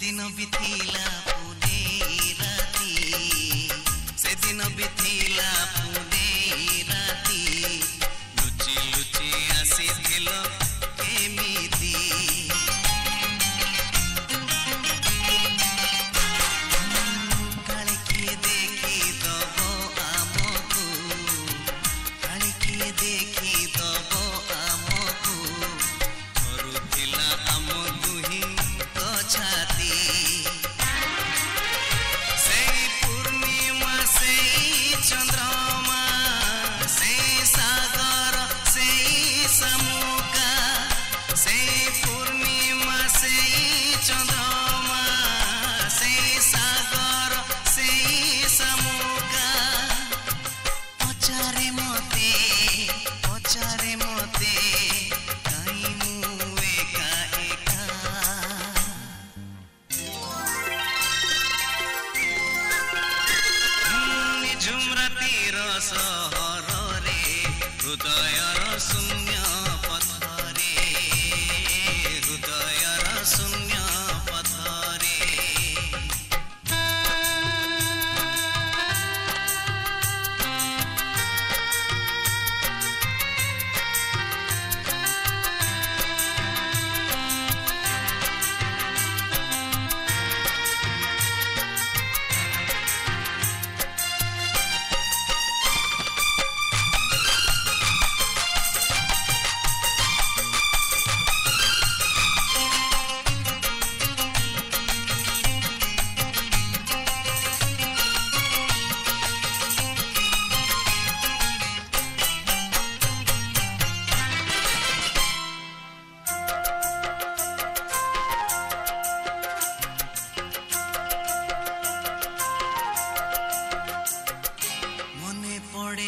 दिन बिथिला पुने राती से दिन बिथिला पुने राती लुचि लुचि आसीथिल केमिति काले किए देखी दबो आमको काले किए देखी दबो आमको धरुथिला आम दुही तो छाती चंद्रमा से सागर से समुका से पूर्णिमा से चंद्रमा से सागर से समुका पचारे मते काई मु एका एका झुमरातीर सहर रे हृदयर शून्य पथरे हृदयर शून्य पथरे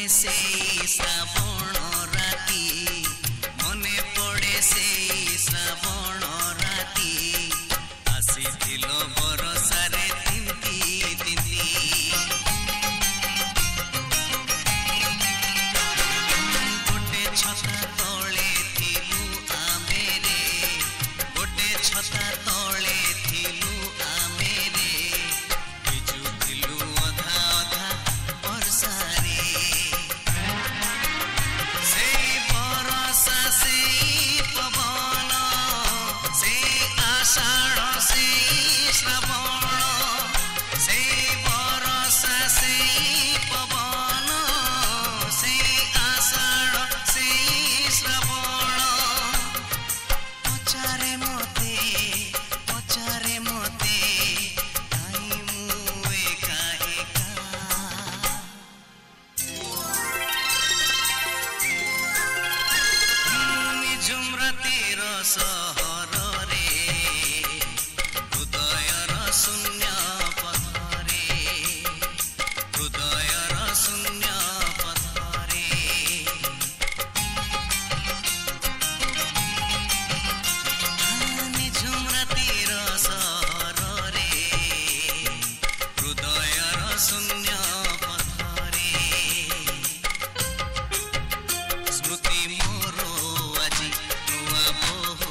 से श्रावण राती मने पड़े से श्रावण राती आसीथिल बरसारे तिंती तिंती गोटे छता तले थिलु आमे रे गोटे छता तले थिलु आमे रे भिजुथिलु अधा अधा बरसारे आषाढ़ से श्रावण से बरसा से पवन से आषाढ़ से श्रावण पचारे मते काई मु एका एका झुमरातीर सहर शून्य पथरे हृदयर शून्य पथरे झुमरातीर सहर रे हृदयर शून्य पथरे स्मृति मोर আজি नुआ बहु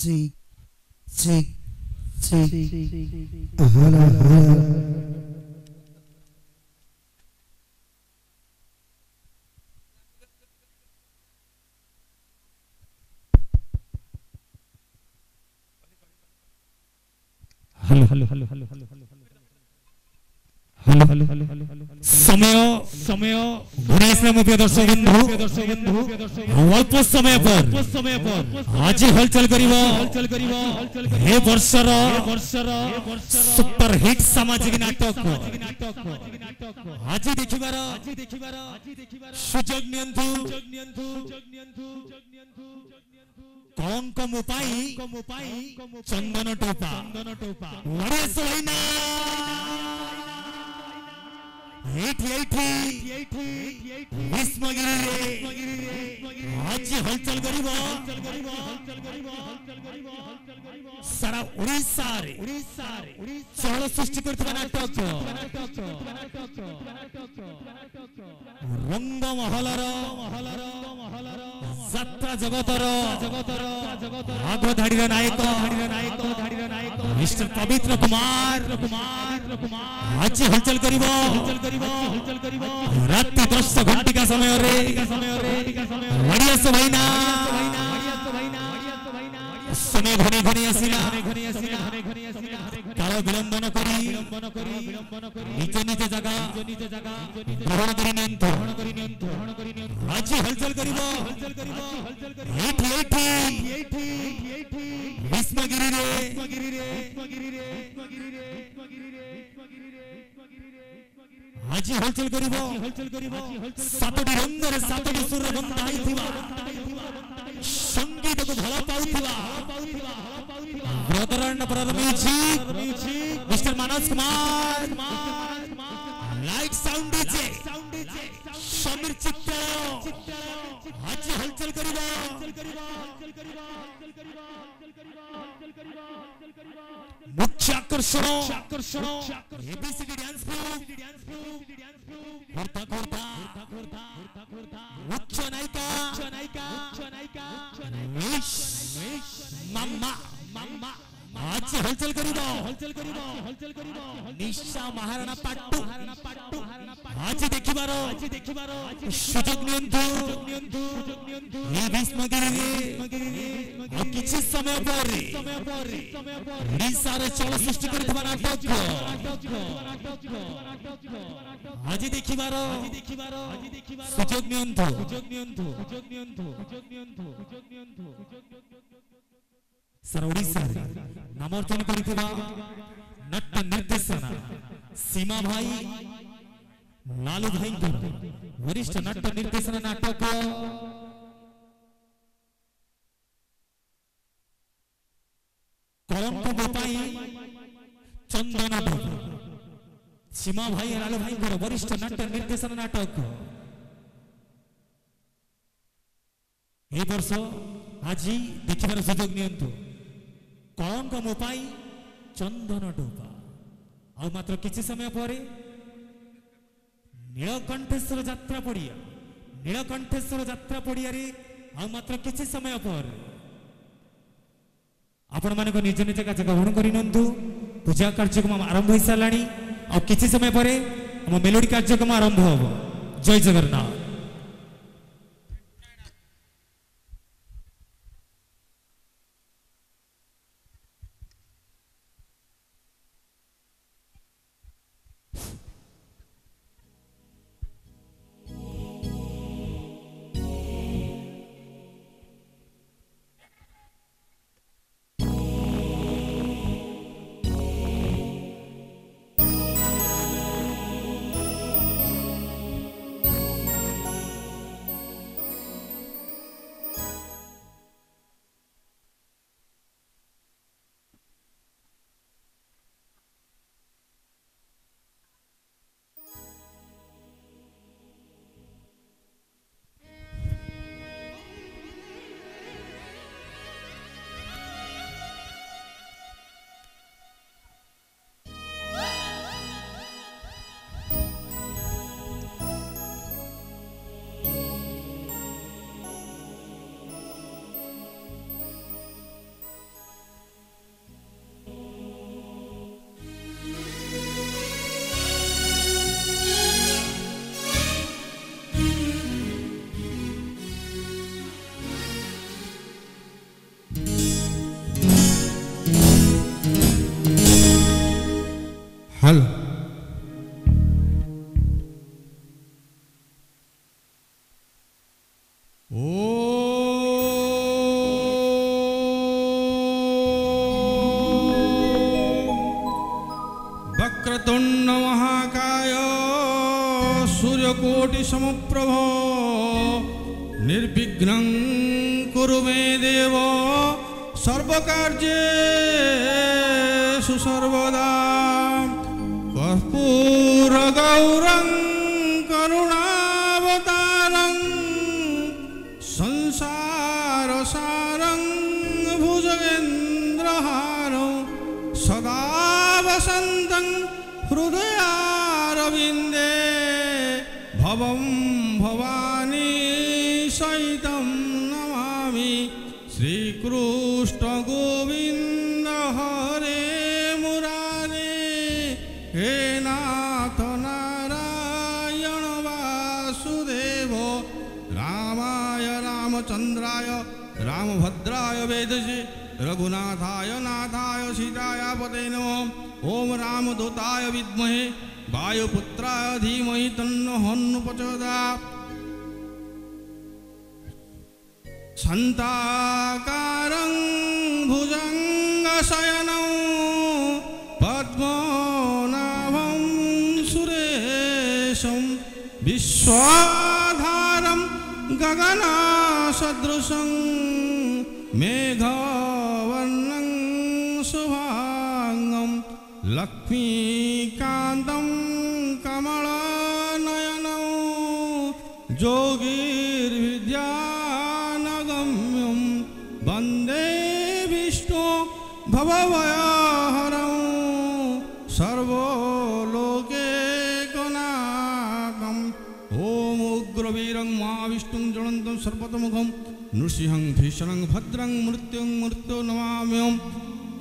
Seek, seek, seek. Hala, hala. Hello, hello, hello, hello, hello, hello. समय समय गणेश नाम प्रिय दर्शक बंधु अल्प समय पर आज हलचल करिबो हे वर्षर सुपर हिट सामाजिक नाटक आज देखिबार सुजोग नियंतु कलंक मुपाई चंदन टोपा वरेश होइना आज हलचल करिबो सारा ओडिशा रे चल सृष्टि करथिबा नाटक रंग महलर যাত্রা জগতর আগ ধাড়ির নায়ক মিস্টার পবিত্র কুমার আজ হলচল করিব রাত্রি 10 ঘণ্টিকা সময় রে ওড়িয়াস ভাইনা समय घने घने आसिला काल विलंबन करी निज निज जगह ग्रहण करी नियंत आज हलचल करिबो एठी भीष्मगिरी रे आज हलचल करिबो सातटी रंगरे सातटी सुर बंधाई थिबा संगीत को भला पाउथिबा brother and brother music mister Manoj Kumar light sound DJ Sameer चित्त आज हलचल करिबो मुख्य आकर्षण एबीसीडी डांस ग्रुप करता उच्च नायिका मामा आज हलचल करिबो निशा महाराणा पाट्टू आज देखिबार सुजोग नियंतु ए भीष्मगिरी किछि समय पर ओडिशा रे चल सृष्टि करथिबा नाटक आज देखिबार सुजोग नियंतु सारा ओडिशा रे नाम अर्जन करिथिबा नाट्य निर्देशना सीमा भाई लालू भाई वरिष्ठ नाट्य निर्देशना नाटक कलंक गोपाई चंदन टोपा सीमा भाई लालू भाई वरिष्ठ नाट्य निर्देशना नाटक ए वर्ष आज देखिबार सुजोग नियंतु कलंक मोपाई चंदन टोपा आ मात्र किछि समय पर नीलकंठेश्वर यात्रा पड़िया रे आ मात्र किछि समय पर आपण माने को निज निज कार्य ग्रहण करि नंतु पूजा कार्यक्रम आरंभ हो साराणी आ किछि समय पर हम मेलोडी कार्यक्रम आरंभ हो जय जगन्नाथ वक्रतुंड महाकाय सूर्यकोटि समप्रभ निर्विघ्नं कुरु मे देव सर्वकार्येषु सर्वदा कर्पूर गौरं करुणावतारं संसार सारं भुजगेन्द्रहारं सदा वसन्तं हृदयारविन्दे भवं भवानी सहितं नमामि श्रीकृष्ण गोविंद हरे मुरारे हे नाथ नारायण वासुदेव रामाय रामचंद्राय रामभद्राय वेदसे रघुनाथाय नाथाय सीताय पते नमः ओम रामदूताय विद्महे वायुपुत्राय धीमहि तन्नो हनुमत् प्रचोदयात् शान्ताकारं भुजङ्गशयनं पद्मनाभं सुरेशं विश्वाधारं गगनसदृशं मेघवर्णं शुभांगं लक्ष्मीकान्तं कमलनयनं योगिर्विद्यानगम्यं वन्दे विष्णु भवभयहरं सर्वलोकैकनाथं ॐ उग्रवीरं महाविष्णुं ज्वलन्तं सर्वतोमुखं नृसिंहं भीषणं भद्रं मृत्युं मृत्यो नमाम्यहं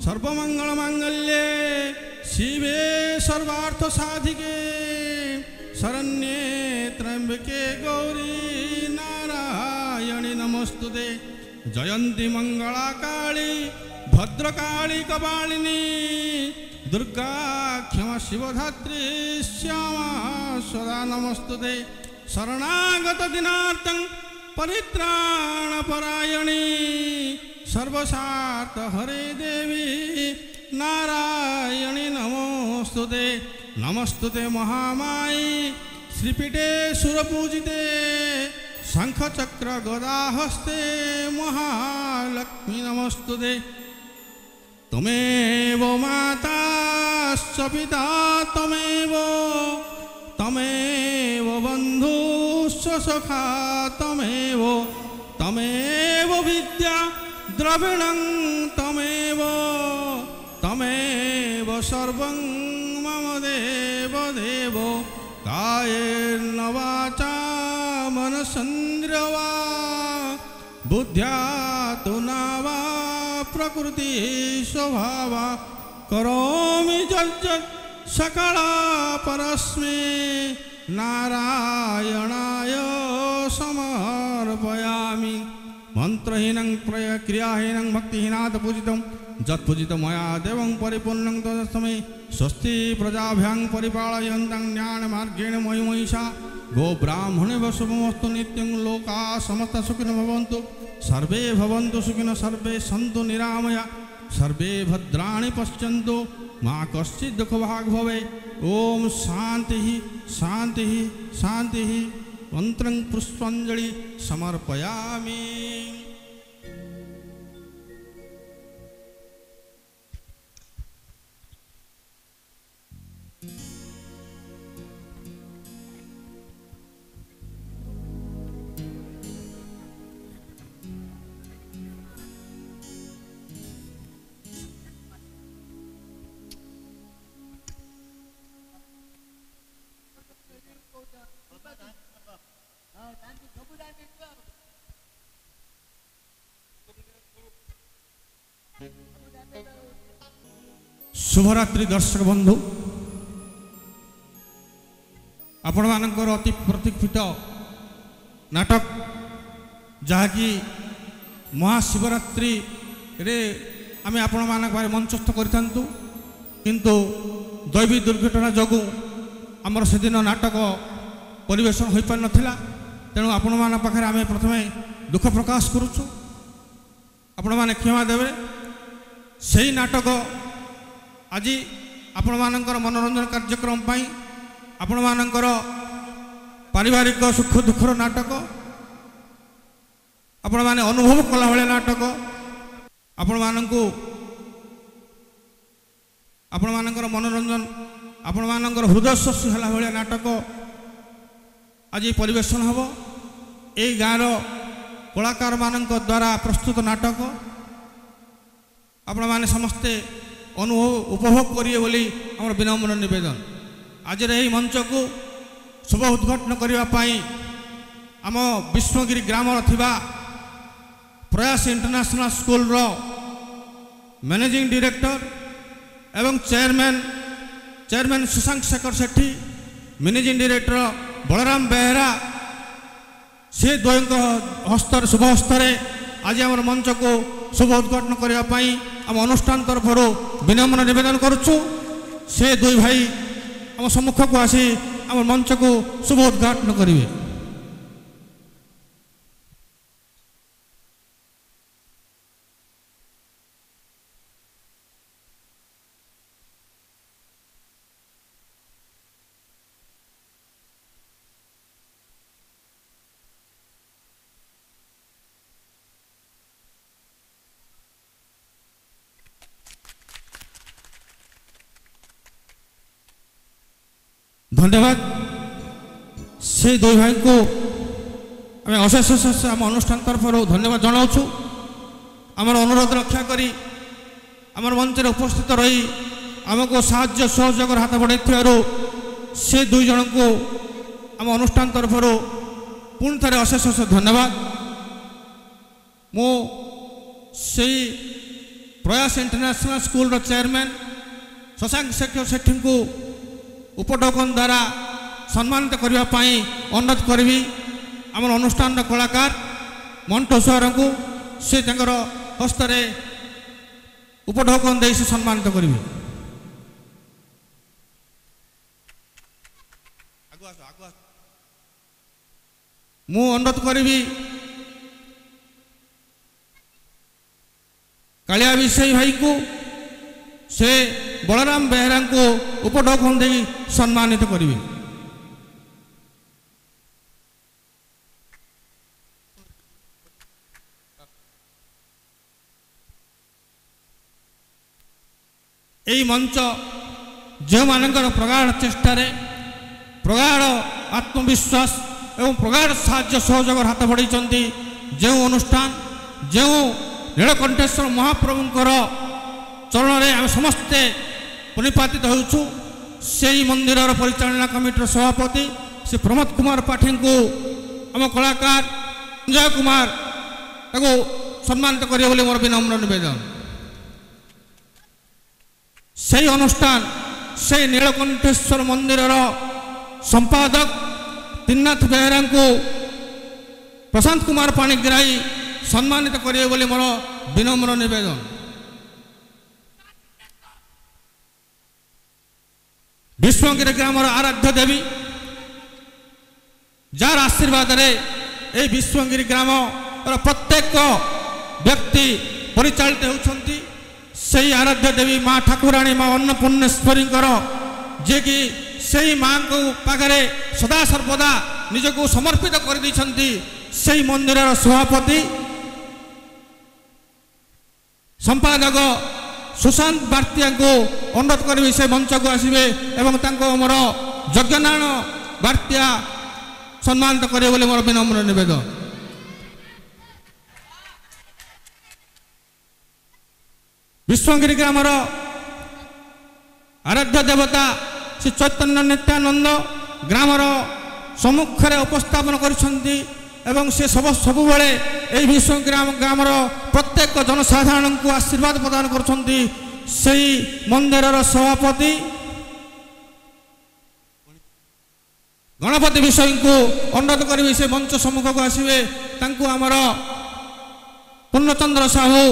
सर्वमंगलमांगल्ये शिवे सर्वार्थसाधिके शरण्ये त्र्यंबके गौरी नारायणी नमस्तुते जयंती मंगला काली भद्रकाली कपालिनी दुर्गा क्षमा शिवधात्री श्यामा सदा नमस्तुते शरणागत दिनार्तं परित्राणपरायणी सर्वसार्थ हरे देवी नारायणी नमोस्तुते नमस्तुते महामाई श्रीपीठे सुरपूजिते शंखचक्र गदाहस्ते महालक्ष्मी नमस्तुते त्वमेव माता च पिता त्वमेव बन्धुश्च सखा त्वमेव विद्या द्रविणं त्वमेव सर्वं मम देव कायेन वाचा मनसेन्द्रिया बुद्ध्या वा प्रकृति स्वभावा करोमि यज्जत् सकला परस्मै नारायणाय समर्पयामि मंत्रहीनं क्रियाहीनं भक्तिहीनात् पूजितं यत्पूजितं मया देवं परिपूर्णं तदस्तमै स्वस्ति प्रजाभ्यां परिपालयन्तं ज्ञानमार्गेण मयि महिषा गोब्राह्मणेभ्यः शुभमस्तु नित्यं लोकाः समस्ताः सुखिनो भवन्तु सर्वे सर्वे सन्तु निरामया सर्वे भद्राणि पश्यन्तु मा कश्चित् दुःखभाग् भवेत् ओम शान्तिः शान्तिः शान्तिः मंत्रं पुष्पाञ्जलि समर्पयामि। शुभरात्रि दर्शक बंधु आपण मानकर अति प्रतीक्षित नाटक जहाँकि महाशिवरात्रि रे आम आपण मान मंचस्थ करूँ किंतु दैवी दुर्घटना जोगु आमर से दिन नाटक परिवेशन हो पार नाला तेणु आपण मान पाखे आम प्रथमे दुख प्रकाश करुचु आपण मैंने क्षमा देवे से नाटक आज ଆପଣମାନଙ୍କର ମନୋରଞ୍ଜନ କାର୍ଯ୍ୟକ୍ରମ ପାଇଁ ଆପଣମାନଙ୍କର ପାରିବାରିକ ସୁଖ ଦୁଃଖର ନାଟକ ଆପଣମାନେ ଅନୁଭବ କଲା ଭଳିଆ ନାଟକ ଆପଣମାନଙ୍କର ମନୋରଞ୍ଜନ ଆପଣମାନଙ୍କର ହୃଦୟସ୍ପର୍ଶୀ ହେଲା ଭଳିଆ ନାଟକ ଆଜି ପରିବେଷଣ ହେବ। ଏହି ଗାଁର କଳାକାରମାନଙ୍କ ଦ୍ୱାରା ପ୍ରସ୍ତୁତ ନାଟକ ଆପଣମାନେ ସମସ୍ତେ ଉପଭୋଗ କରିବେ ବୋଲି ଆମର ବିନମ୍ର ନିବେଦନ। ଆଜିର ଏହି ମଞ୍ଚକୁ ଶୁଭ ଉଦ୍ଘାଟନ କରିବା ପାଇଁ ଆମ ବିଶ୍ୱଗିରି ଗ୍ରାମର ଥିବା ପ୍ରୟାସ ଇଣ୍ଟରନ୍ୟାସନାଲ ସ୍କୁଲର ମ୍ୟାନେଜିଂ ଡିରେକ୍ଟର ଏବଂ chairman Sushant Shekhar Sethi, managing director Balaram Behera, ସେ ଦ୍ୱୟଙ୍କ ହସ୍ତରେ ଶୁଭ ହସ୍ତରେ ଆଜି ଆମର ମଞ୍ଚକୁ ଶୁଭ ଉଦ୍ଘାଟନ କରିବା ପାଇଁ ଆମ ଅନୁଷ୍ଠାନ ତରଫରୁ ବିନମ୍ର ନିବେଦନ କରୁଛୁ। ସେ ଦୁଇ ଭାଇ ଆମ ସମ୍ମୁଖକୁ ଆସି ଆମ ମଞ୍ଚକୁ ଶୁଭ ଉଦ୍ଘାଟନ କରିବେ। धन्यवाद। से दुई भाई को आम अशेष अशेष आम अनुष्ठान तरफ धन्यवाद जनाऊँ। आमर अनुरोध रक्षा करी आमर मंच उपस्थित रही आमको साहाय्य सहयोग हाथ बढ़ाई से दुई जन को आम अनुष्ठान तरफ पुणी थे अशेष अशेष धन्यवाद। मो से प्रयास international school chairman Shashank Shekhar Sethi को उपटोकन द्वारा सम्मानित करने अनुरोध करी आम अनुष्ठान कलाकार मंटो सर को से हस्तर उपटोकन दे से सम्मानित करेंगे। मु अनुरोध करी कालिया विषय भाई को से बलराम बेहरा को उपटोकन दे सम्मानित करेंगे। यही मंच जो मानकर प्रगाढ़ चेष्टार प्रगाढ़ आत्मविश्वास एवं प्रगाढ़ साहाय्य सहयोग हाथ बढ़ाई जो अनुष्ठान जो नीलकंठेश्वर महाप्रभुंकर चरण में आम समस्ते पुनिपातित होचु। से मंदिर परिचालना कमिटर सभापति श्री प्रमोद कुमार पाठी को आम कलाकार संजय कुमार सम्मानित करें बोली मोर विनम्र निवेदन। से अनुष्ठान से नीलकंठेश्वर मंदिर संपादक त्रिनाथ बेहरा को प्रशांत कुमार पाणिग्राही सम्मानित करें बोली मोर विनम्र निवेदन। विश्वगिरी ग्रामर आराध्य देवी जार आशीर्वाद ये विश्वगिरी ग्राम प्रत्येक व्यक्ति परिचालित होती से आराध्य देवी माँ ठाकुराणी माँ अन्नपूर्णेश्वरी जे कि से माँ को पाखे सदा सर्वदा निजक समर्पित कर से मंदिर सभापति संपादक सुशांत बार्तिया को अनुरोध करी से मंच को आसवे एवं मोर यज्ञनारायण बार्तिया सम्मानित करे बोले मोर विनम्र निवेदन। विश्वगिरी ग्रामर आराध्य देवता श्री चैतन्य नित्यानंद ग्रामर सम्मुखें उपस्थापन करिसेंती एवं से सबु बेले यही विश्वग्रामर प्रत्येक जनसाधारण को आशीर्वाद प्रदान करछंती। सेही मंदिर सभापति गणपति विषय को अनुरोध करी से मंच सम्मुख को आसवे आमर पूर्णचंद्र साहू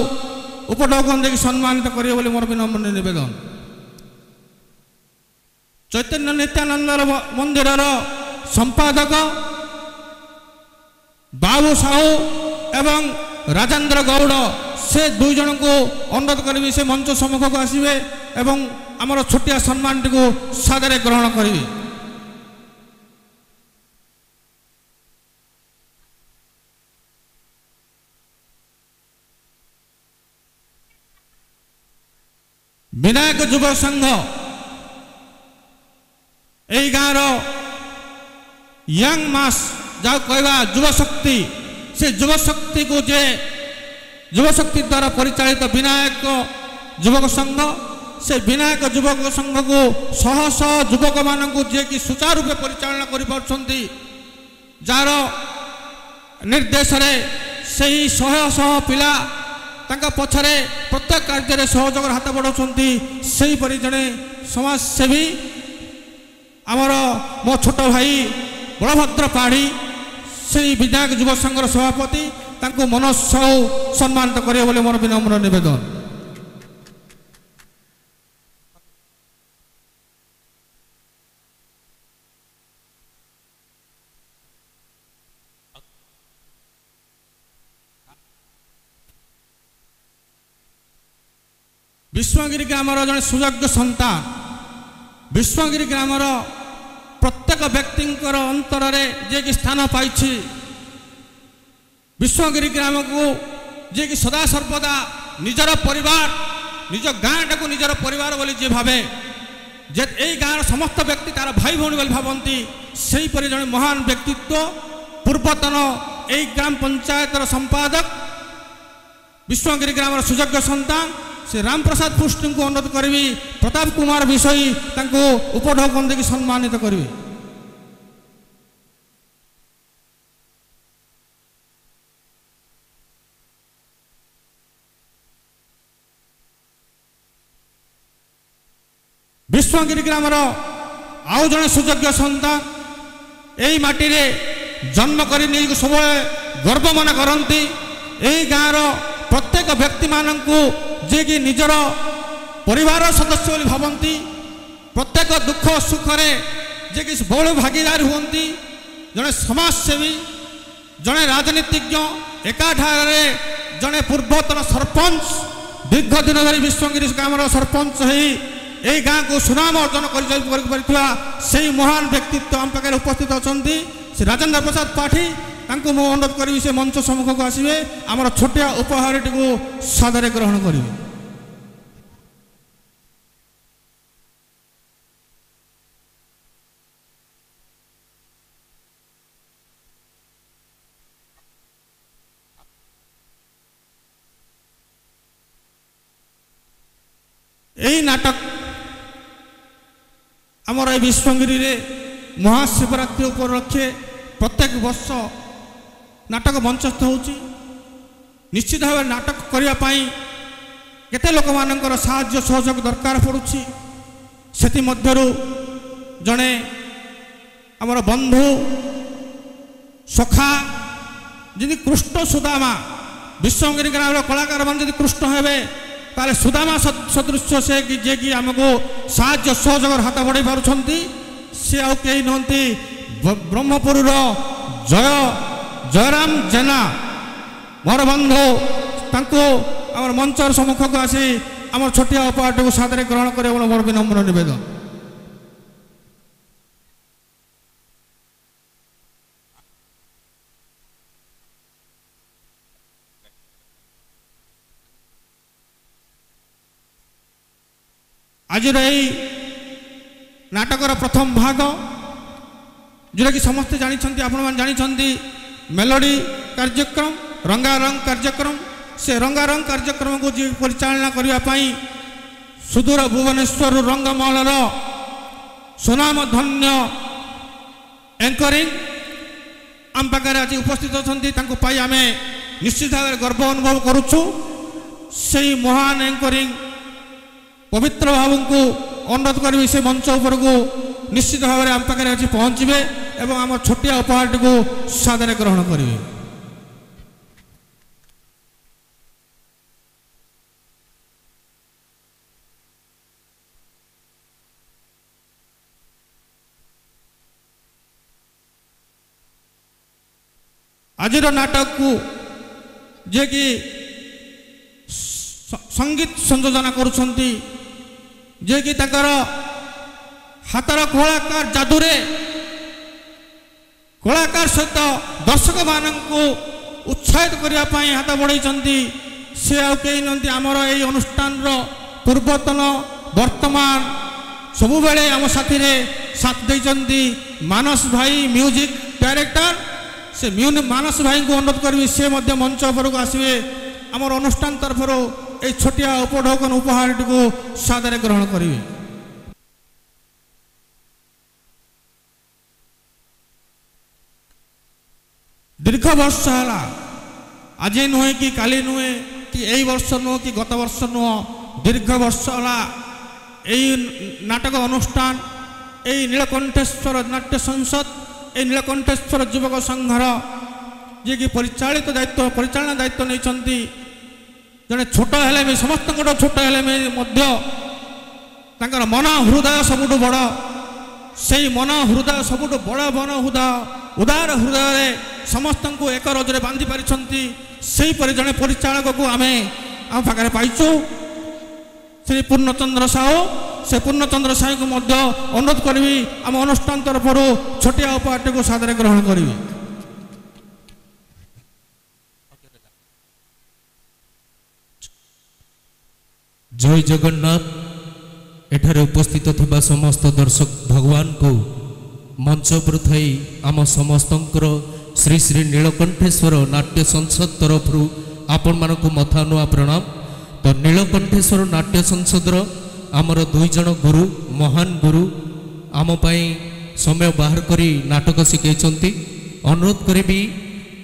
उपटोकन दे सम्मानित करेंगे बोली मोर विनम्र निवेदन। चैतन्य नित्यानंद मंदिर संपादक बाबू साहू एवं राजेंद्र गौड़ से दुई जन को अनुरोध करी से मंच सम्मुख को आसवे एवं आमर छोटिया सम्मान टी सादरे ग्रहण करेंगे। विनायक युव संघ यही गाँव यंग मास जा कहवा युव शक्ति से युव शक्ति को जे युव शक्ति द्वारा परिचालित विनायक युवक संघ से विनायक युवक संघ को शह शह युवक मान जे कि सुचारू रूपे परिचालना करि जार निर्देश से शह शह पिला तांका पछरे प्रत्येक कार्य सहयोग हाथ बढ़ाउछन्ति सेही परि जने समाजसेवी आमर मो छोट भाई बलभद्र पाढ़ी से विनायक युव संघर सभापति तांको मनोत्साह सम्मानित करियो बोले मोर विनम्र निवेदन। विश्वगिरी ग्रामर जड़े सुयोग्य सन्तान विश्वगिरी ग्रामर प्रत्येक व्यक्ति अंतर जे कि स्थान पाई विश्वगिरी ग्राम को जे कि सदा सर्वदा निजर परिवार निज गाँटा को निजर परिवार बोली जे भावे जे यही गाँव समस्त व्यक्ति तार भाई भौणी बोली भावती से जड़े महान व्यक्तित्व पूर्वतन यही ग्राम पंचायतर संपादक विश्वगिरी ग्रामर सुयोग्य सन्तान से राम प्रसाद पुष्टि को अनुरोध करी प्रताप कुमार विषयी उपढौक देखिए सम्मानित करेंगे। विश्वगिरी ग्रामर आउ जड़े सुयोग्य सन्तान यही माटी रे जन्म कर सब गर्व मन करती यही गाँव प्रत्येक व्यक्ति मानू जे कि निजर परिवार सदस्य बोली भावती प्रत्येक दुख सुखरे जे कि बहुल भागीदार हुंती जड़े समाजसेवी जड़े राजनीतिज्ञ एकाठारे जड़े पूर्वतन सरपंच दीर्घ दिन धरी विश्वगिरी ग्रामर सरपंच यही गाँव को सुनाम अर्जन कर महान व्यक्तित्व आम पाखे उपस्थित अच्छा श्री राजेन्द्र प्रसाद पाठी तांको मो अनुरोध करी से मंच सम्मुख को आसवे आमर छोटिया उपहार टी को सादरे ग्रहण करेंगे। यही नाटक आमर विश्वगिरी रे महाशिवरात्रि उपलक्षे प्रत्येक वर्ष नाटक मंचस्थ होची निश्चित भाव नाटक करने केते लोक मानकर साहाय्य सहयोग दरकार पड़ुछि सेति मध्यरु जड़े आमर बंधु सखा जदि कृष्ण सुदामा विश्वगिरी ग्राम कलाकार मान जदि कृष्ण हेबे ताले सुदामा सदृश से कि जे कि आमको साहाय्य सहयोग हाथ बढ़ाई पारुछंती से आउ केही नहंती ब्रह्मपुर जय जयराम जेना मोर बंधु तांको आमर मंचर सम्मुख को आसी आमर छोटिया उपहार को सादरे ग्रहण करे मोर विनम्र निवेदन। आज नाटकर प्रथम भाग जोटा कि समस्ते जानी आपण मैंने जानी मेलोडी कार्यक्रम रंगारंग कार्यक्रम से रंगारंग कार्यक्रम को जी परिचालना करने सुदूर भुवनेश्वर रंगमहल सुनाम धन्य एंकरिंग आम पाखे आज उपस्थित अच्छा आम निश्चित भाव गर्व अनुभव करुचु से महान एंकरिंग पवित्र बाबू को अनुरोध करी से मंच उपर को निश्चित भाव में आम पाखे आज पहुँचे एवं आम छोटिया उपहार को सादरे ग्रहण करेंगे। आज नाटक को जे कि संगीत संयोजना करुछंती जे कि ताकर हातर कलाकार जादुरे कलाकार सहित दर्शक मानू उत्साहित करने हाथ बढ़ाई सी आई नंती आमर यही अनुष्ठान पूर्वतन वर्तमान सबु बेले आम साथी साथ देइचंती मानस भाई म्यूजिक डायरेक्टर से मानस भाई को अनुरोध करी सी मंच उपरक आसवे आमर अनुष्ठान तरफ ये छोटिया उपढौकन उपहार टी सादरे ग्रहण करेंगे। दीर्घ वर्ष है आज नुहे कि काली नुहे कि यही वर्ष नुह कि गत वर्ष नुह दीर्घ वर्ष है यही नाटक अनुष्ठान यही नीलकंठेश्वर नाट्य संसद ये नीलकंठेश्वर युवक संघर जी कि परिचालना दायित्व नहीं जड़े छोट हेले भी समस्त छोट हेले मन हृदय सबुठ बड़ से मन हृदय सबुठ बड़ मन हृदय उदार हृदय समस्त को एक रजरे बांधि पारिछंती सेही परि जड़े परिचालक को आम पाखे पाइचु श्री पूर्णचंद्र साहू से पूर्णचंद्र साहू को अनुरोध करी आम अनुष्ठान तरफ छोटिया उपहार को सादरे ग्रहण करी। जय जगन्नाथ। एठारे उपस्थित थिबा समस्त दर्शक भगवान को मंच पर थई आम समस्तंकर श्री श्री नीलकंठेश्वर नाट्य संसद तरफ आपण मानक मथा नुआ प्रणाम। तो नीलकंठेश्वर नाट्य संसद आमर दुई जन गुरु महान गुरु आम पाई समय बाहर करी नाटक शिखैछंती। अनुरोध करी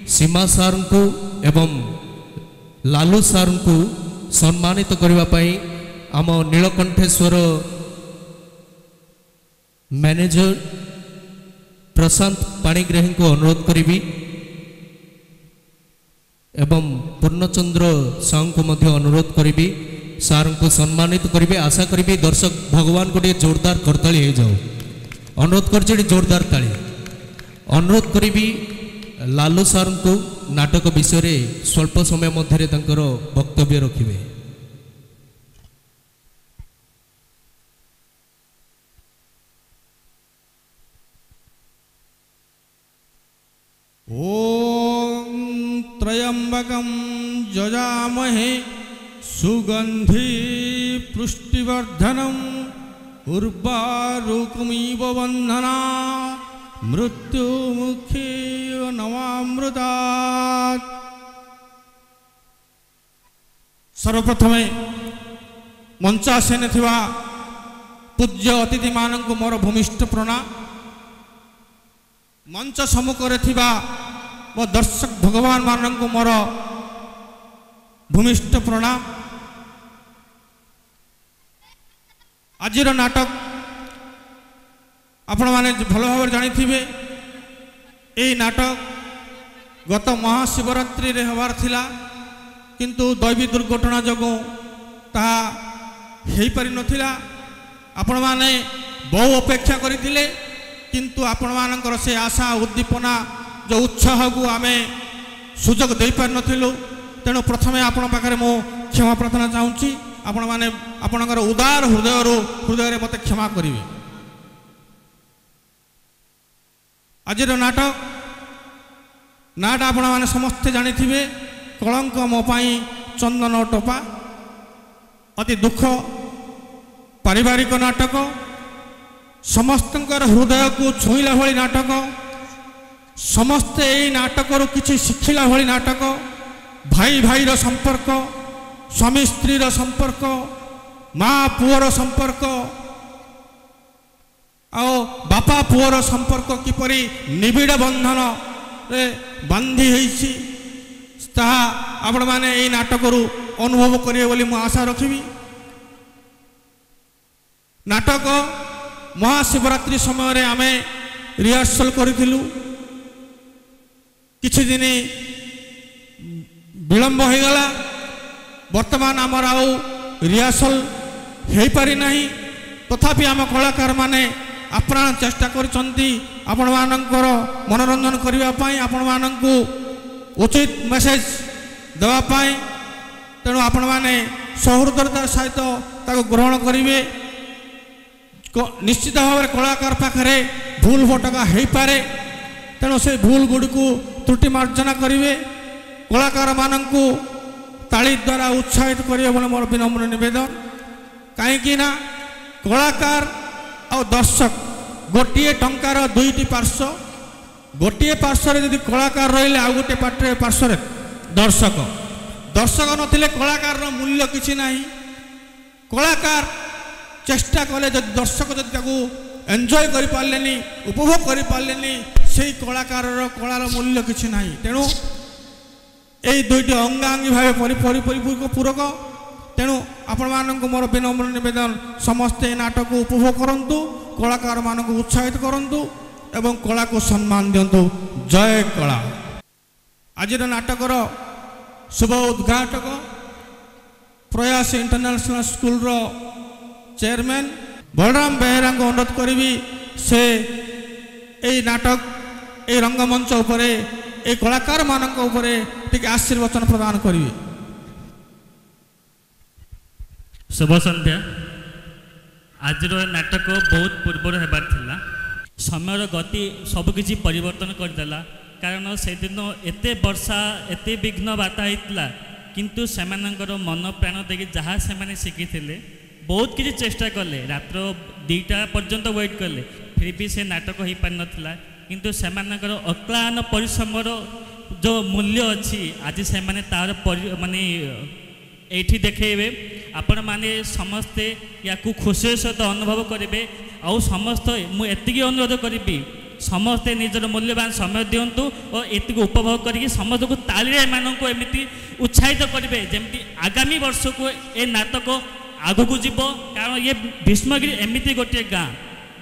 सीमा सार को एवं लालू सार को सम्मानित करने पाई आम नीलकंठेश्वर मैनेजर प्रशांत पाणिग्राही को अनुरोध करी एवं पूर्णचंद्र साहू को मध्य अनुरोध करी सार को सम्मानित करी। आशा करी दर्शक भगवान को जोरदार करताली हो जाओ अनुरोध कर जोरदार ताली अनुरोध करी लालू सार को नाटक विषय स्वल्प समय मध्य वक्तव्य रखिए। ओम त्रयंबकं यजामहे सुगंधि पुष्टिवर्धनम् उर्वारुकमिव बन्धना मृत्युमुखे नवामृतात्। सर्वप्रथमे मंचासीन थिबा पूज्य अतिथि मानक मोर भूमिष्ठ प्रणाम। मंच सम्मुखरे थिबा मो दर्शक भगवान मानक मोर भूमिष्ठ प्रणाम। आजिर नाटक आपण माने भल भाव जानी यही नाटक गत महाशिवरात्रि रे हबार थिला किंतु दैवी दुर्घटना जगो ता हेई पारि नथिला। आपण माने बहु अपेक्षा करथिले किंतु आपण मानकर से आशा उद्दीपना जो उत्साह को आमे सुजोग दे पार नथिलु। तेणु प्रथमे आपण पाखरे मो क्षमा प्रार्थना चाहूँगी आपण माने आपणकर उदार हृदय मते क्षमा करिवे। आजिर नाटक नाटा आपण माने समस्ते जानिथिबे कलंक मो पाई चंदन टोपा अति दुख पारिवारिक नाटक समस्तंकर हृदय को छुईला भली नाटक समस्ते यही नाटक किछि शिखिला भली नाटक भाई भाईर संपर्क स्वामी स्त्रीर संपर्क माँ पुअर संपर्क आओ बापा पुअर संपर्क किपरि निबिड़ बंधन रे बांधी होइछि ताहा आपण माने एई नाटकरू अनुभव करिवे बोली मु आशा रखिबी। नाटक महाशिवरात्रि समय रे आमे रिहर्सल करिथिलु किछि दिन विलंब हो गला वर्तमान आमर आउ रिहर्सल हो पारि नाही तथापि आम कलाकार माने आप्राण चेष्टा करछंती आपण मानकर मनोरंजन करिवा पई आपण मानकु उचित मेसेज देवा पई। तेणु आपण माने ସହୃଦୟତାର ସହିତ ତାକୁ ଗ୍ରହଣ କରିବେ। ନିଶ୍ଚିତ ଭାବରେ କଳାକାର ପାଖରେ ଭୁଲ ଭଟକା ହୋଇପାରେ, ତେଣୁ ସେ ଭୁଲ ଗୁଡ଼ିକୁ ତ୍ରୁଟି ମାର୍ଜନା କରିବେ। କଳାକାରମାନଙ୍କୁ ତାଳି ଦ୍ୱାରା ଉତ୍ସାହିତ କରିବେ ବୋଲି ମୋର ବିନମ୍ର ନିବେଦନ। କାହିଁକି ନା କଳାକାର ଆଉ ଦର୍ଶକ ଗୋଟିଏ ଟଙ୍କାର ଦୁଇଟି ପାର୍ଶ୍ୱ। ଗୋଟିଏ ପାର୍ଶ୍ୱରେ ଯଦି କଳାକାର ରହିଲେ ଆଉ ଗୋଟିଏ ପାର୍ଶ୍ୱରେ ଦର୍ଶକ। ଦର୍ଶକ ନଥିଲେ କଳାକାରର ମୂଲ୍ୟ କିଛି ନାହିଁ। କଳାକାର ଚେଷ୍ଟା କଲେ ଯଦି ଦର୍ଶକ ଯଦି ତାକୁ ଏନ୍ଜୟ କରିପାରିଲେନି, ଉପଭୋଗ କରିପାରିଲେନି, ସେଇ କଳାର ମୂଲ୍ୟ କିଛି ନାହିଁ। ତେଣୁ এই দুইটি অঙ্গাঙ্গী ভাবে পরিপূরক। তেণু ଆପଣମାନଙ୍କୁ ମୋର ବିନମ୍ର ନିବେଦନ, ସମସ୍ତେ এই ନାଟକୁ ଉପଭୋଗ କରନ୍ତୁ, କଳାକାରମାନଙ୍କୁ ଉତ୍ସାହିତ କରନ୍ତୁ ଏବଂ କଳାକୁ ସମ୍ମାନ ଦିଅନ୍ତୁ। ଜୟ କଳା। ଆଜିର ନାଟକର ଶୁଭ ଉଦ୍ଘାଟକ ପ୍ରୟାସ ଇଣ୍ଟରନ୍ୟାସନାଲ ସ୍କୁଲର ଚେୟାରମ୍ୟାନ୍ ବଳରାମ ବେହେରାଙ୍କୁ ଅନୁରୋଧ କରିବି, ସେ এই ନାଟକ এই ରଙ୍ଗମଞ୍ଚ ଉପରେ এই କଳାକାରମାନଙ୍କ ଉପରେ ଟିକେ ଆଶୀର୍ବାଦ ପ୍ରଦାନ କରିବେ। शुभ संध्या। आज नाटक बहुत पूर्वर होबार थिला, समय गति सबकिछि परिवर्तन करदेला। कारण से दिन एते वर्षा एते विघ्न बाता होता, किंतु सेमानंकर मन प्राण देखि जहाँ से शिखी बहुत किसी चेष्टा कले, रात्र 2टा पर्यंत वेट कले, फिर भी से नाटक हो पार नथिला। किंतु सेमानंकर अक्लान परिश्रमर जो मूल्य अच्छी आज से माने तार माने एठी देखेबे। आपण माने समस्ते या खुशी सहित अनुभव करेंगे। आउ समस्त मुझे अनुरोध करी समस्ते निजर मूल्यवान समय दिंतु और एति उपभोग करी समस्त को ताली एमानंको एमिति उत्साहित करेंगे, जमती आगामी वर्ष को ए नाटक आगु को जीव। कारण ये भीष्मगिरी एमिति गोटे गाँ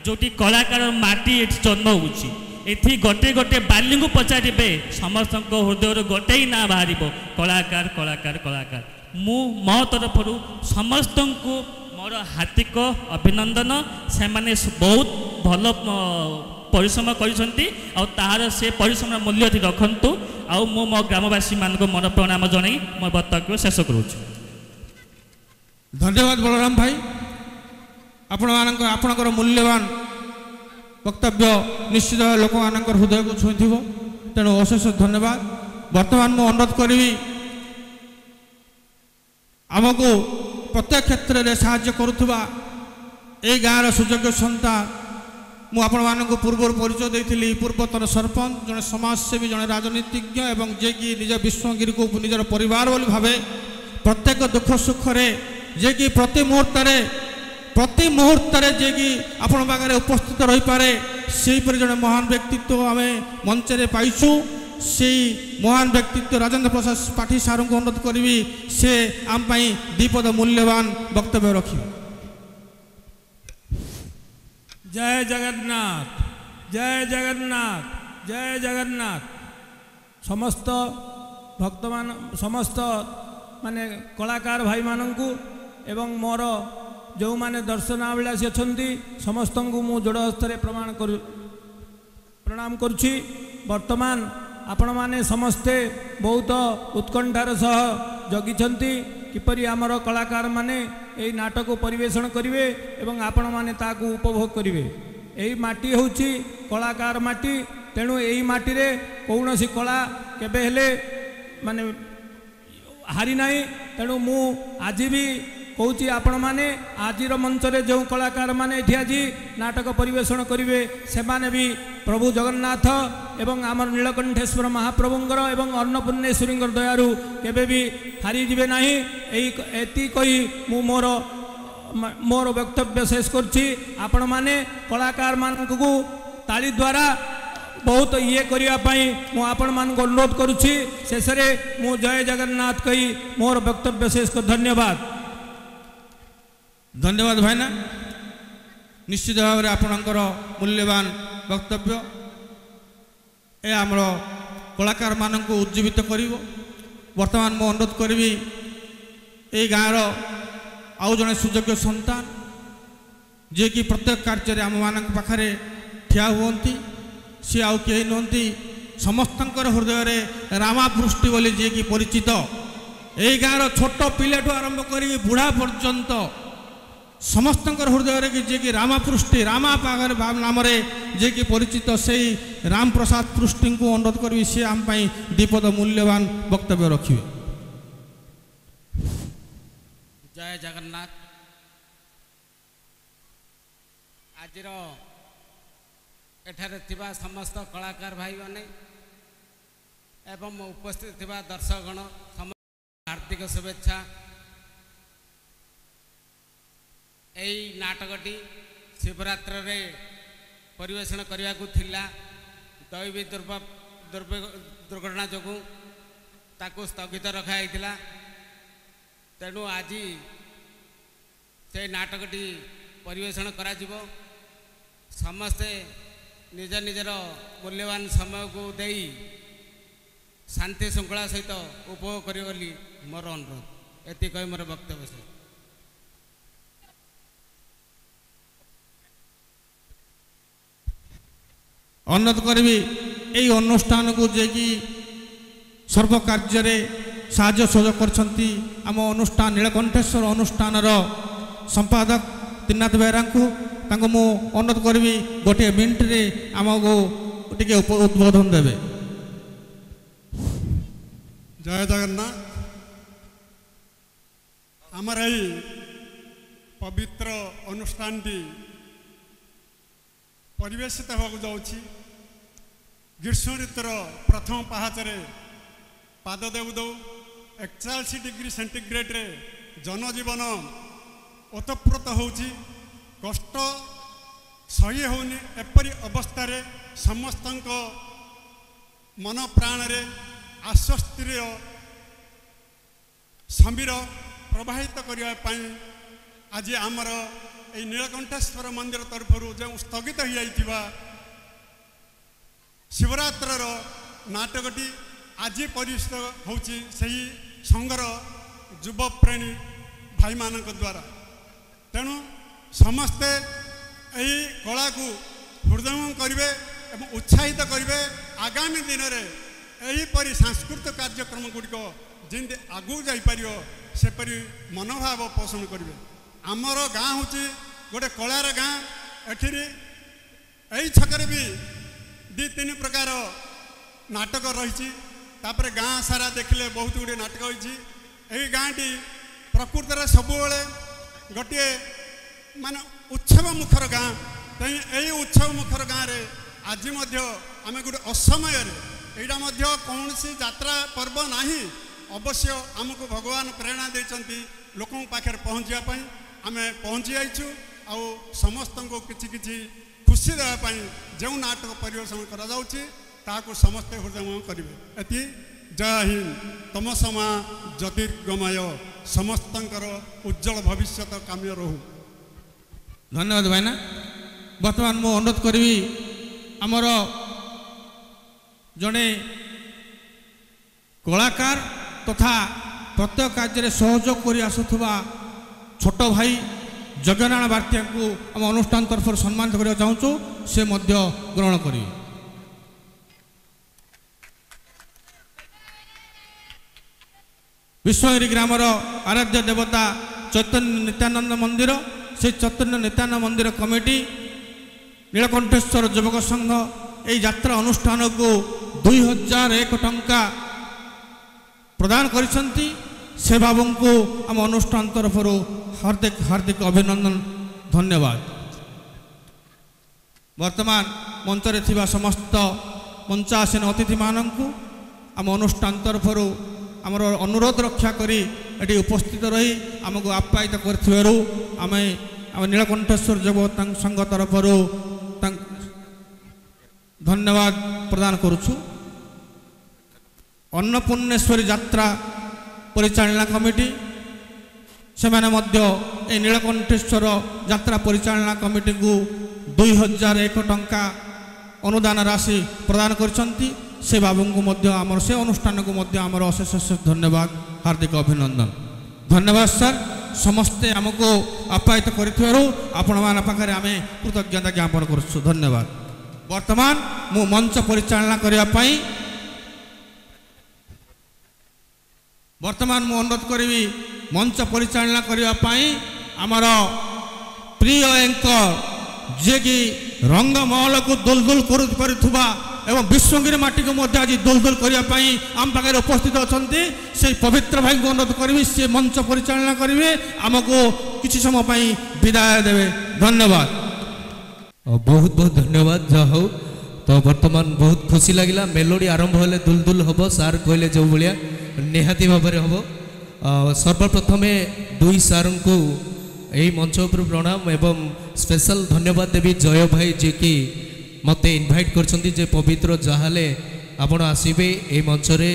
जोटी कलाकार माटी एठी जन्म होउची। एथि गोटे गोटे बाली को पचारे समस्त हृदय गोटे ही ना बाहर कलाकार कलाकार कलाकार। मु मो तरफ समस्त को मोर हार्दिक अभिनंदन। से माने बहुत भल परिश्रम करिसंती और तार से परिश्रम मूल्य रखंतु। आउ मो मो ग्रामवासी मान को मोर प्रणाम जन मो वक्तव्य शेष करुछु। धन्यवाद बलराम भाई, आपणकर मूल्यवान वक्तव्य निश्चित लोक मान हृदय को छुई थी, तेणु अशेष धन्यवाद। वर्तमान मु अनुरोध करी आमको प्रत्येक क्षेत्र में साहाय्य करुवा ए गाँव सुयोग्य सन्तान मु आपण मानक पूर्व परिचय देती। पूर्वतन सरपंच जड़े समाजसेवी जड़े राजनीतिज्ञ एवं जे कि निज विश्वगिरी को निजर परिवार बोली भावे प्रत्येक दुख सुखरे जे कि प्रति मुहूर्त जे कि आपण पाखे उपस्थित रही पारे सेहीपरि जड़े महान व्यक्तित्व आम मंचे पाइछु। से महान व्यक्तित्व राजेंद्र प्रसाद पाठी सार को अनुरोध करी से आम दीपद मूल्यवान वक्तव्य रखी। जय जगन्नाथ, जय जगन्नाथ, जय जगन्नाथ। समस्त भक्त मान समस्त माने कलाकार भाई मानू एवं मोर जो माने दर्शनाभिलाषी अच्छा समस्त को मु जोड़ हस्त प्रणाम करुछि। वर्तमान आपण माने समस्ते बहुत उत्कंठार सह जगिछंती किपरि आमर कलाकार माने एई नाटक परिवेषण करिवे एवं आपण माने ताकू उपभोग करिवे। एई माटी होउची कलाकार माटी, तेणु एई माटी रे कौनसी कला केबे हेले माने हारी नाही। तेणु मु आज भी कौची आपण माने आजिर मंच रे जो कलाकार माने एठी आज नाटक परिवेषण करिवे से माने भी प्रभु जगन्नाथ एवं आमर नीलकंठेश्वर महाप्रभुंकर एवं अन्नपूर्णेश्वरी दयारु केबे भी हारी जिबे नाही। एति कही मु मोर वक्तव्य शेष करछि। आपण माने कलाकार मानकु ताली द्वारा बहुत ये करिया पई मु आपण मानकु अनुरोध करुछि। शेष रे मु जय जगन्नाथ कही मोर वक्तव्य शेष कर। धन्यवाद। धन्यवाद भाईना, निश्चित भाव में आपणकर मूल्यवान वक्तव्य ए आमर कलाकार मानक उज्जीवित करिवो। वर्तमान मु अनुरोध करी ए गाँव आउ जड़े सुयोग्य सन्तान जे कि प्रत्येक कार्य आम मान पाखे ठिया हुंती, सी आउ कहीं नुहति समस्त हृदय रामापृष्टि बोली जे कि परिचित এই ଗାଁର ଛୋଟ ପିଲାଠୁ ଆରମ୍ଭ କରିକି ବୁଢ଼ା ପର୍ଯ୍ୟନ୍ତ ସମସ୍ତଙ୍କର ହୃଦୟରେ କି ଯିଏକି ରାମପୃଷ୍ଟି ରାମା ପାଖରେ ନାମରେ ଯିଏକି ପରିଚିତ ସେଇ ରାମପ୍ରସାଦ ପୃଷ୍ଟିଙ୍କୁ ଅନୁରୋଧ କରିବି ସିଏ ଆମ ପାଇଁ ଦ୍ୱିପଦ ମୂଲ୍ୟବାନ ବକ୍ତବ୍ୟ ରଖିବେ। ଜୟ ଜଗନ୍ନାଥ। ଆଜିର ଏଠାରେ ଥିବା ସମସ୍ତ କଳାକାର ଭାଇମାନେ ଏବଂ ଉପସ୍ଥିତ ଥିବା ଦର୍ଶକଗଣ ସମସ୍ତ ହାର୍ଦ୍ଦିକ ଶୁଭେଚ୍ଛା। ଏହି ନାଟକଟି ଶିବରାତ୍ରରେ ପରିବେଷଣ କରିବାକୁ ଥିଲା, ଦୈବୀ ଦୁର୍ଘଟଣା ଯୋଗୁଁ ତାକୁ ସ୍ଥଗିତ ରଖାଯାଇଥିଲା। ତେଣୁ ଆଜି ସେ ନାଟକଟି ପରିବେଷଣ କରାଯିବ। ସମସ୍ତେ ନିଜ ନିଜର ମୂଲ୍ୟବାନ ସମୟକୁ ଦେଇ ଶାନ୍ତି ଶୃଙ୍ଖଳା ସହିତ ଉପଭୋଗ କରିବେ ବୋଲି ମୋର ଅନୁରୋଧ। ଏତିକି କହି ମୋର ବକ୍ତବ୍ୟ ଶେଷ। ଅନୁରୋଧ କରିବି ଏହି ଅନୁଷ୍ଠାନକୁ ଯିଏକି ସର୍ବକାର୍ଯ୍ୟରେ ସାହାଯ୍ୟ ସହଯୋଗ କରିଛନ୍ତି ଆମ ଅନୁଷ୍ଠାନ ନୀଳକଣ୍ଠେଶ୍ୱର ଅନୁଷ୍ଠାନର ସମ୍ପାଦକ ତ୍ରିନାଥ ବେହେରାଙ୍କୁ, ତାଙ୍କୁ ମୁଁ ଅନୁରୋଧ କରିବି ଗୋଟିଏ ମିନିଟ୍ରେ ଆମକୁ ଟିକେ ଉଦ୍ବୋଧନ ଦେବେ। ଜୟ ଜଗନ୍ନାଥ। ଆମର ଏହି ପବିତ୍ର ଅନୁଷ୍ଠାନଟି ପରିବେଷିତ ହେବାକୁ ଯାଉଛି। ଗ୍ରୀଷ୍ମ ଋତୁର ପ୍ରଥମ ପାହାଚରେ ପାଦ ଦେଉ ଦେଉ 41 ଡିଗ୍ରୀ ସେଣ୍ଟିଗ୍ରେଡ଼ରେ ଜନଜୀବନ ଓତପ୍ରୋତ ହେଉଛି। କଷ୍ଟ ସହି ହେଉନି। ଏପରି ଅବସ୍ଥାରେ ସମସ୍ତଙ୍କ ମନ ପ୍ରାଣରେ ଆଶ୍ୱସ୍ତିର ସମୀର ପ୍ରବାହିତ କରିବା ପାଇଁ ଆଜି ଆମର ଏହି ନୀଳକଣ୍ଠେଶ୍ୱର ମନ୍ଦିର ତରଫରୁ ଯେଉଁ ସ୍ଥଗିତ ହୋଇଯାଇଥିବା ଶିବରାତ୍ରର ନାଟକଟି ଆଜି ପରିବେଷିତ ହେଉଛି ସେହି ସଂଘର ଯୁବପ୍ରେମୀ ଭାଇମାନଙ୍କ ଦ୍ୱାରା। ତେଣୁ ସମସ୍ତେ ଏହି କଳାକୁ ହୃଦୟଙ୍ଗମ କରିବେ ଏବଂ ଉତ୍ସାହିତ କରିବେ। ଆଗାମୀ ଦିନରେ ଏହିପରି ସାଂସ୍କୃତିକ କାର୍ଯ୍ୟକ୍ରମ ଗୁଡ଼ିକ ଯେମିତି ଆଗକୁ ଯାଇପାରିବ ସେପରି ମନୋଭାବ ପୋଷଣ କରିବେ। ଆମର ଗାଁ ହେଉଛି ଗୋଟେ କଳାର ଗାଁ। ଏଠିରେ ଏହି ଛକରେ ବି 2-3 ପ୍ରକାର ନାଟକ ରହିଛି। ତାପରେ ଗାଁ ସାରା ଦେଖିଲେ ବହୁତ ଗୁଡ଼ିଏ ନାଟକ ହୋଇଛି। ଏହି ଗାଁଟି ପ୍ରକୃତରେ ସବୁବେଳେ ଗୋଟିଏ ମାନେ ଉତ୍ସବ ମୁଖର ଗାଁ। ତେଣୁ ଏହି ଉତ୍ସବ ମୁଖର ଗାଁରେ ଆଜି ମଧ୍ୟ ଆମେ ଗୋଟେ ଅସମୟରେ, ଏଇଟା ମଧ୍ୟ କୌଣସି ଯାତ୍ରା ପର୍ବ ନାହିଁ, ଅବଶ୍ୟ ଆମକୁ ଭଗବାନ ପ୍ରେରଣା ଦେଇଛନ୍ତି ଲୋକଙ୍କ ପାଖରେ ପହଞ୍ଚିବା ପାଇଁ। ଆମେ ପହଞ୍ଚି ଯାଇଛୁ। ଆଉ ସମସ୍ତଙ୍କୁ କିଛି କିଛି ଖୁସି ଦେବା ପାଇଁ ଯେଉଁ ନାଟକ ପରିବେଷଣ କରାଯାଉଛି ତାହାକୁ ସମସ୍ତେ ହୃଦୟଙ୍ଗମ କରିବେ। ଏତି ଜୟ ହିନ୍ଦ। ତମସମା ଜ୍ୟୋତିର୍ଗମୟ। ସମସ୍ତଙ୍କର ଉଜ୍ଜଳ ଭବିଷ୍ୟତ କାମ୍ୟ ରହୁ। ଧନ୍ୟବାଦ ଭାଇନା। ବର୍ତ୍ତମାନ ମୁଁ ଅନୁରୋଧ କରିବି ଆମର ଜଣେ କଳାକାର ତଥା ପ୍ରତ୍ୟେକ କାର୍ଯ୍ୟରେ ସହଯୋଗ କରି ଆସୁଥିବା ଛୋଟ ଭାଇ ଯଜ୍ଞନାରାୟଣ ବାର୍ତ୍ତିଆଙ୍କୁ ଆମ ଅନୁଷ୍ଠାନ ତରଫରୁ ସମ୍ମାନିତ କରିବାକୁ ଚାହୁଁଛୁ। ସେ ମଧ୍ୟ ଗ୍ରହଣ କରିବେ। ବିଶ୍ୱଗିରି ଗ୍ରାମର ଆରାଧ୍ୟ ଦେବତା ଚୈତନ୍ୟ ନିତ୍ୟାନନ୍ଦ ମନ୍ଦିର, ସେ ଚୈତନ୍ୟ ନିତ୍ୟାନନ୍ଦ ମନ୍ଦିର କମିଟି, ନୀଳକଣ୍ଠେଶ୍ୱର ଯୁବକ ସଂଘ ଏହି ଯାତ୍ରା ଅନୁଷ୍ଠାନକୁ 2001 ଟଙ୍କା ପ୍ରଦାନ କରିଛନ୍ତି। ସେ ବାବୁଙ୍କୁ ଆମ ଅନୁଷ୍ଠାନ ତରଫରୁ ହାର୍ଦ୍ଦିକ ହାର୍ଦ୍ଦିକ ଅଭିନନ୍ଦନ, ଧନ୍ୟବାଦ। ବର୍ତ୍ତମାନ ମଞ୍ଚରେ ଥିବା ସମସ୍ତ ମଞ୍ଚାସୀନ ଅତିଥିମାନଙ୍କୁ ଆମ ଅନୁଷ୍ଠାନ ତରଫରୁ ଆମର ଅନୁରୋଧ ରକ୍ଷା କରି ଏଠି ଉପସ୍ଥିତ ରହି ଆମକୁ ଆପ୍ୟାୟିତ କରିଥିବାରୁ ଆମେ ଆମ ନୀଳକଣ୍ଠେଶ୍ୱର ଯୁବକ ସଂଘ ତରଫରୁ ଧନ୍ୟବାଦ ପ୍ରଦାନ କରୁଛୁ। ଅନ୍ନପୂର୍ଣ୍ଣେଶ୍ୱରୀ ଯାତ୍ରା ପରିଚାଳନା କମିଟି, ସେମାନେ ମଧ୍ୟ ଏହି ନୀଳକଣ୍ଠେଶ୍ୱର ଯାତ୍ରା ପରିଚାଳନା କମିଟିକୁ 2001 ଟଙ୍କା ଅନୁଦାନ ରାଶି ପ୍ରଦାନ କରିଛନ୍ତି। ସେ ବାବୁଙ୍କୁ ମଧ୍ୟ ଆମର ସେ ଅନୁଷ୍ଠାନକୁ ମଧ୍ୟ ଆମର ଅଶେଷ ଅଶେଷ ଧନ୍ୟବାଦ, ହାର୍ଦ୍ଦିକ ଅଭିନନ୍ଦନ। ଧନ୍ୟବାଦ ସାର୍। ସମସ୍ତେ ଆମକୁ ଆପ୍ୟାୟିତ କରିଥିବାରୁ ଆପଣମାନଙ୍କ ପାଖରେ ଆମେ କୃତଜ୍ଞତା ଜ୍ଞାପନ କରୁଛୁ। ଧନ୍ୟବାଦ। ବର୍ତ୍ତମାନ ମୁଁ ମଞ୍ଚ ପରିଚାଳନା କରିବା ପାଇଁ ବର୍ତ୍ତମାନ ମୁଁ ଅନୁରୋଧ କରିବି ମଞ୍ଚ ପରିଚାଳନା କରିବା ପାଇଁ ଆମର ପ୍ରିୟ ଏଙ୍କର ଯିଏକି ରଙ୍ଗମହଲକୁ ଦୁଲଦୁଲ କରୁଥିବା ଏବଂ ବିଶ୍ୱଙ୍ଗିରି ମାଟିକୁ ମଧ୍ୟ ଆଜି ଦୁଲଦୁଲ କରିବା ପାଇଁ ଆମ ପାଖରେ ଉପସ୍ଥିତ ଅଛନ୍ତି ସେହି ପବିତ୍ର ଭାଇଙ୍କୁ ଅନୁରୋଧ କରିବି ସେ ମଞ୍ଚ ପରିଚାଳନା କରିବେ ଆମକୁ କିଛି ସମୟ ପାଇଁ ବିଦାୟ ଦେବେ ଧନ୍ୟବାଦ। बहुत बहुत धन्यवाद जहा हो तो वर्तमान बहुत खुशी लगिला मेलोडी आरंभ हेले दुलदुल हम सार कहले जो भाया निहाती भाव में हम सर्वप्रथम दुई सार को यही मंच उपर प्रणाम एवं स्पेशल धन्यवाद देवी जय भाई जी की मते इनभाइट कर पवित्र जहाले आपण आसबे ये मंच रे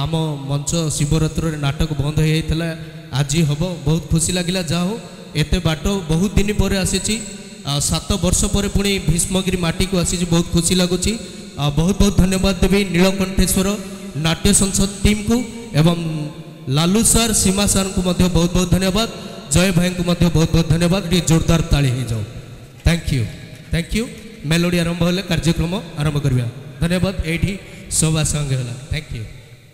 आम मंच शिवरात्र नाटक बंद हो जाता आज हम बहुत खुशी लगिला जहा हो एत बाट बहुत दिन पर आसी 7 वर्ष पर पुणी भीष्मगिरी माटी को आसी बहुत खुशी लगुच बहुत बहुत धन्यवाद देवी नीलकंठेश्वर नाट्य संसद टीम को एवं लालू सार सीमा सार को बहुत बहुत धन्यवाद जय भाई को बहुत बहुत धन्यवाद जोरदार ताली हो जाओ थैंक यू मेलोडी आरंभ हेले कार्यक्रम आरंभ करवा धन्यवाद ये सभा संगे थैंक यू।